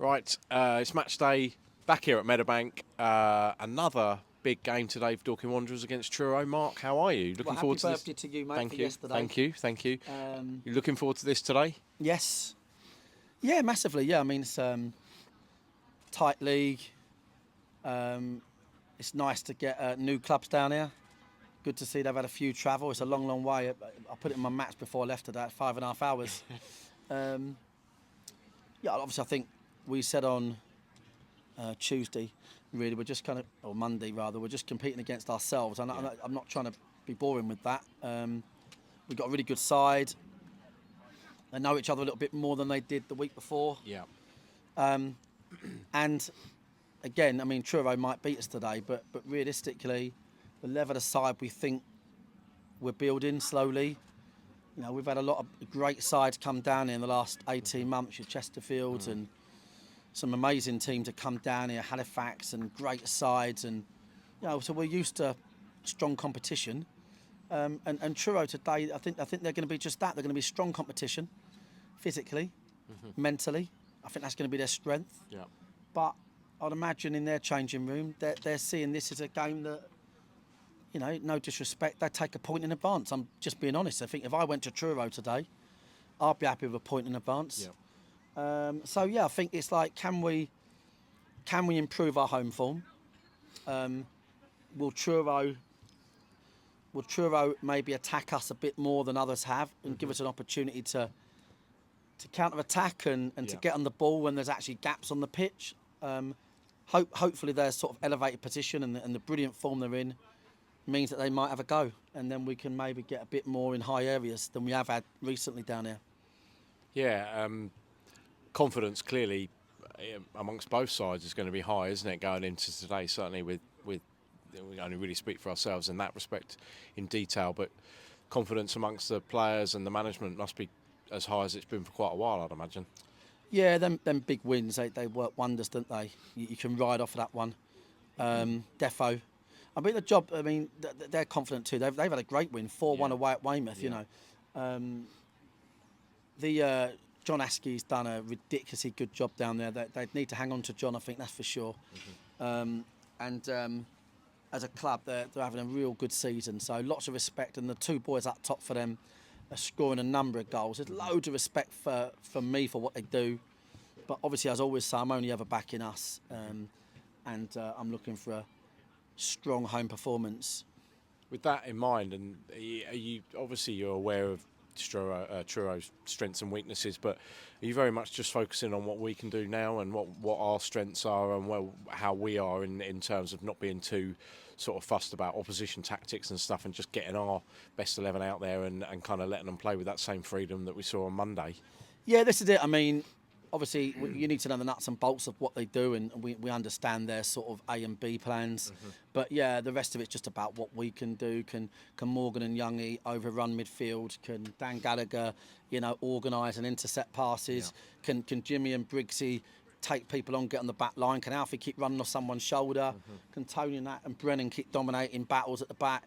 Right, it's match day back here at Meadowbank. Another big game today for Dorking Wanderers against Truro. Mark, how are you? Well, Looking happy forward to this? birthday to you, mate, Thank for you, yesterday. thank you. You looking forward to this today? Yes. Yeah, massively. Yeah, I mean, it's tight league. It's nice to get new clubs down here. Good to see they've had a few travel. It's a long, long way. I put it in my maps before I left today, 5.5 hours. Yeah, obviously, I think we said on Tuesday, really, we're just kind of, or Monday rather, we're just competing against ourselves. And I'm not trying to be boring with that. We've got a really good side. They know each other a little bit more than they did the week before. Yeah. And again, I mean, Truro might beat us today, but realistically, the level of side we think we're building slowly. You know, we've had a lot of great sides come down here in the last 18 months. Your Chesterfields and some amazing teams have come down here, Halifax and great sides, and you know, so we're used to strong competition. And Truro today, I think they're going to be just that. They're going to be strong competition, physically, mentally. I think that's going to be their strength. Yeah. But I'd imagine in their changing room, they're seeing this as a game that, you know, no disrespect, they take a point in advance. I'm just being honest. I think if I went to Truro today, I'd be happy with a point in advance. Yeah. So yeah, I think it's like, can we improve our home form? Will Truro maybe attack us a bit more than others have and give us an opportunity to counter-attack and to get on the ball when there's actually gaps on the pitch? Hopefully their sort of elevated position and the brilliant form they're in means that they might have a go, and then we can maybe get a bit more in high areas than we have had recently down here. Yeah. Confidence clearly amongst both sides is going to be high, isn't it? Going into today, certainly with we only really speak for ourselves in that respect in detail, but confidence amongst the players and the management must be as high as it's been for quite a while, I'd imagine. Yeah, them big wins, they work wonders, don't they? You can ride off of that one. Defo. I mean, the job, I mean, they're confident too. They've had a great win, 4-1 away at Weymouth, you know. John Askey's done a ridiculously good job down there. They need to hang on to John, I think, that's for sure. As a club, they're having a real good season. So lots of respect, and the two boys up top for them are scoring a number of goals. There's loads of respect for me for what they do. But obviously, as I always say, I'm only ever backing us. And I'm looking for a strong home performance. With that in mind, and are you obviously you're aware of Truro's strengths and weaknesses, but are you very much just focusing on what we can do now and what our strengths are and how we are in terms of not being too sort of fussed about opposition tactics and stuff, and just getting our best 11 out there and kind of letting them play with that same freedom that we saw on Monday? Yeah, this is it. I mean, obviously, you need to know the nuts and bolts of what they do, and we understand their sort of A and B plans. But yeah, the rest of it's just about what we can do. Can Morgan and Youngie overrun midfield? Can Dan Gallagher, you know, organise and intercept passes? Can Jimmy and Briggsy take people on, get on the back line? Can Alfie keep running off someone's shoulder? Can Tony and Brennan keep dominating battles at the back?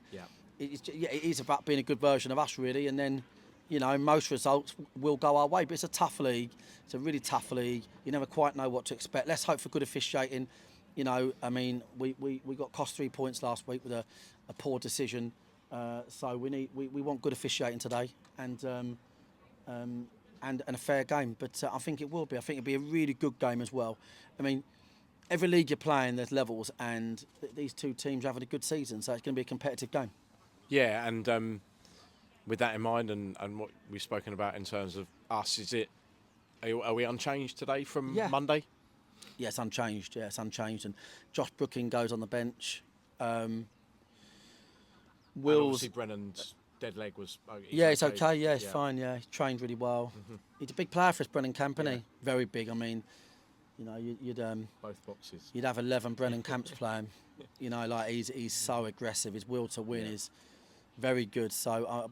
It is about being a good version of us, really, and then, you know, most results will go our way. But it's a tough league. It's a really tough league. You never quite know what to expect. Let's hope for good officiating. You know, I mean, we got cost 3 points last week with a poor decision. So we want good officiating today and a fair game. But I think it will be. I think it'll be a really good game as well. I mean, every league you're playing, there's levels, and these two teams are having a good season. So it's going to be a competitive game. Yeah, and with that in mind and what we've spoken about in terms of us, are we unchanged today from Monday? Yeah, it's unchanged. Yeah, it's unchanged. And Josh Brooking goes on the bench. Obviously Brennan's dead leg was... it's okay. Yeah, it's fine. Yeah, he trained really well. He's a big player for us, Brennan Camp, isn't he? Very big. I mean, you know, you'd both boxes. You'd have 11 Brennan Camps playing. You know, like he's so aggressive. His will to win is very good. So,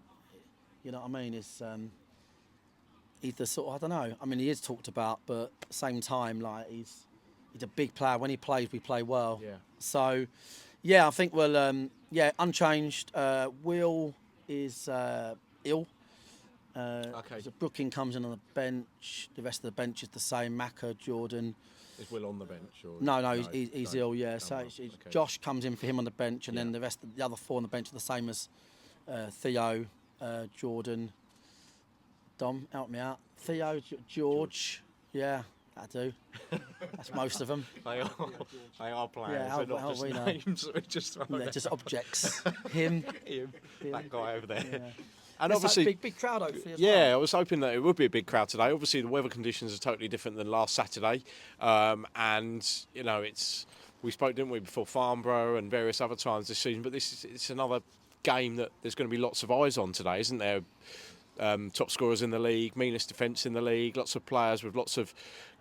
you know what I mean? It's he's the sort of, I don't know. I mean, he is talked about, but at the same time, like he's a big player. When he plays, we play well. Yeah. So, yeah, I think we'll unchanged. Will is ill. Okay. So Brooking comes in on the bench. The rest of the bench is the same. Maka, Jordan. Is Will on the bench? Or No, he's ill. Yeah, so well, it's okay. Josh comes in for him on the bench, and Yeah. then the other 4 on the bench are the same as Theo, Jordan. Dom, help me out. Theo, George. Yeah, that'll do. That's most of them. They are players. Yeah, They're not how just we know? names. We just throw They're out. just objects. Him. Him, that guy over there. Yeah. And Let's hope obviously, big crowd hopefully as yeah, well. I was hoping that it would be a big crowd today. Obviously, the weather conditions are totally different than last Saturday, and you know, we spoke, didn't we, before Farnborough and various other times this season. But it's another game that there's going to be lots of eyes on today, isn't there? Top scorers in the league, meanest defence in the league, lots of players with lots of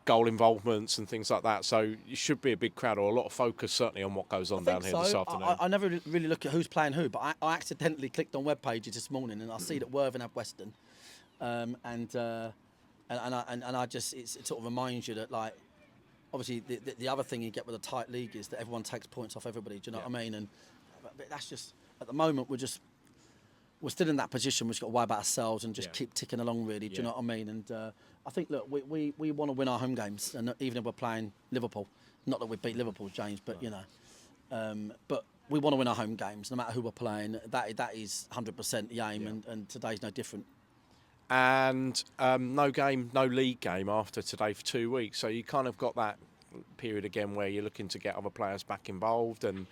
goal involvements and things like that. So it should be a big crowd, or a lot of focus certainly on what goes on down here this afternoon. I never really look at who's playing who, but I accidentally clicked on web pages this morning and I see that Worthing have Weston, and I just it sort of reminds you that, like, obviously the other thing you get with a tight league is that everyone takes points off everybody. Do you know what I mean? And but that's just, at the moment we're still in that position. We've just got to worry about ourselves and just keep ticking along, really. Do you know what I mean? And I think, look, we want to win our home games, and even if we're playing Liverpool, not that we beat Liverpool, James, but you know, but we want to win our home games, no matter who we're playing. That is 100% the aim, and today's no different. And no league game after today for 2 weeks. So you kind of got that period again where you're looking to get other players back involved and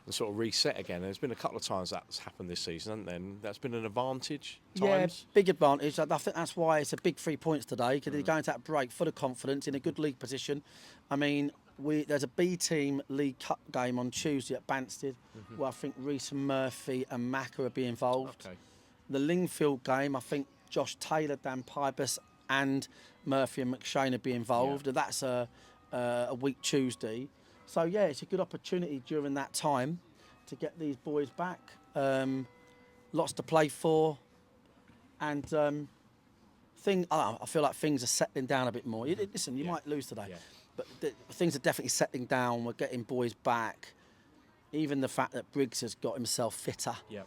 sort of reset again. There's been a couple of times that's happened this season, hasn't there? And that's been an advantage times. Yeah, big advantage. I think that's why it's a big 3 points today, because they're going to that break full of confidence, in a good league position. I mean, there's a B team League Cup game on Tuesday at Banstead, where I think Reece and Murphy and Maka will be involved. Okay. The Lingfield game, I think Josh Taylor, Dan Pybus and Murphy and McShane will be involved, and that's a week Tuesday. So yeah, it's a good opportunity during that time to get these boys back. Lots to play for, and I feel like things are settling down a bit more. Listen, you might lose today, but things are definitely settling down. We're getting boys back. Even the fact that Briggs has got himself fitter. Yeah.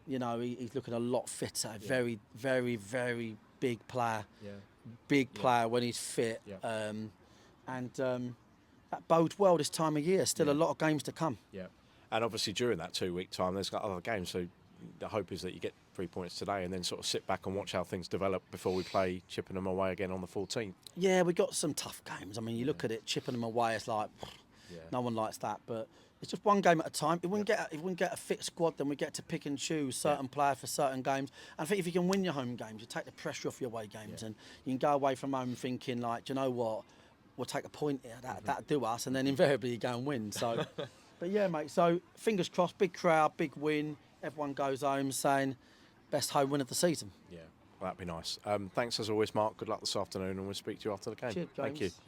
You know, he's looking a lot fitter. Very, very, very big player. Yeah. Big player when he's fit. Yeah. That bodes well this time of year. Still a lot of games to come. Yeah. And obviously during that 2 week time, there's got other games. So the hope is that you get 3 points today and then sort of sit back and watch how things develop before we play Chippenham away again on the 14th. Yeah, we got some tough games. I mean, you look at it, Chippenham away, it's like, no one likes that. But it's just one game at a time. If we can get a fit squad, then we get to pick and choose certain players for certain games. And I think if you can win your home games, you take the pressure off your away games, and you can go away from home thinking, like, do you know what? We'll take a point here. That'll do us, and then invariably you go and win. So, but yeah, mate. So fingers crossed, big crowd, big win. Everyone goes home saying, best home win of the season. Yeah, well, that'd be nice. Thanks as always, Mark. Good luck this afternoon, and we'll speak to you after the game. Cheers, Thank you. James.